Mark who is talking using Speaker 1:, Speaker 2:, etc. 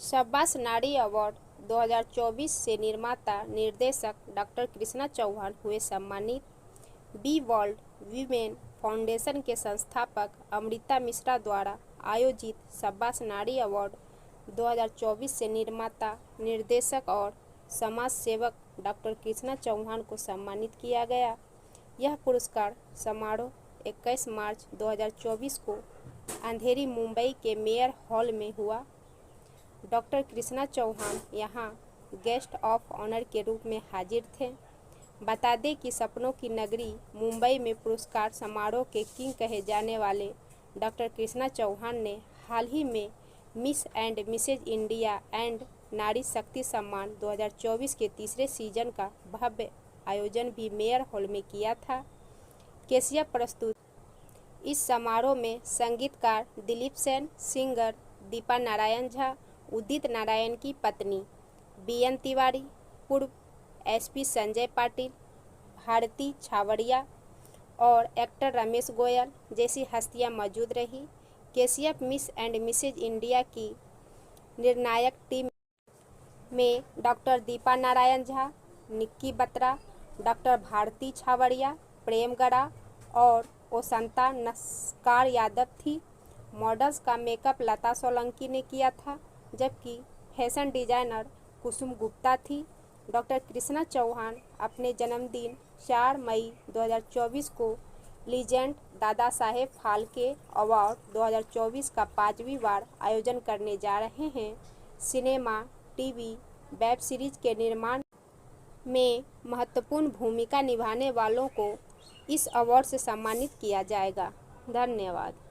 Speaker 1: शाबाश नारी अवार्ड 2024 से निर्माता निर्देशक डॉक्टर कृष्णा चौहान हुए सम्मानित। बी वर्ल्ड वीमेन फाउंडेशन के संस्थापक अमृता मिश्रा द्वारा आयोजित शाबाश नारी अवार्ड 2024 से निर्माता निर्देशक और समाज सेवक डॉक्टर कृष्णा चौहान को सम्मानित किया गया। यह पुरस्कार समारोह 21 मार्च 2024 को अंधेरी मुंबई के मेयर हॉल में हुआ। डॉक्टर कृष्णा चौहान यहां गेस्ट ऑफ ऑनर के रूप में हाजिर थे। बता दें कि सपनों की नगरी मुंबई में पुरस्कार समारोह के किंग कहे जाने वाले डॉक्टर कृष्णा चौहान ने हाल ही में Miss and Mrs India and Nari Shakti सम्मान 2024 के तीसरे सीजन का भव्य आयोजन भी मेयर हॉल में किया था। केसिया प्रस्तुत इस समारोह में संगीतकार दिलीप सेन, सिंगर दीपा नारायण झा, उदित नारायण की पत्नी बीएन तिवारी, पूर्व एसपी संजय पाटिल, भारती छावड़िया और एक्टर रमेश गोयल जैसी हस्तियां मौजूद रही। KCF Miss and Mrs India की निर्णायक टीम में डॉक्टर दीपा नारायण झा, निक्की बत्रा, डॉक्टर भारती छावड़िया, प्रेम गड़ा और ओसंता नस्कार यादव थी। मॉडल्स का मेकअप लता सोलंकी ने किया था, जबकि फैशन डिजाइनर कुसुम गुप्ता थी। डॉक्टर कृष्णा चौहान अपने जन्मदिन 4 मई 2024 को लीजेंड दादा साहेब फाल्के अवार्ड 2024 का 5वीं बार आयोजन करने जा रहे हैं। सिनेमा, टीवी, वेब सीरीज के निर्माण में महत्वपूर्ण भूमिका निभाने वालों को इस अवार्ड से सम्मानित किया जाएगा। धन्यवाद।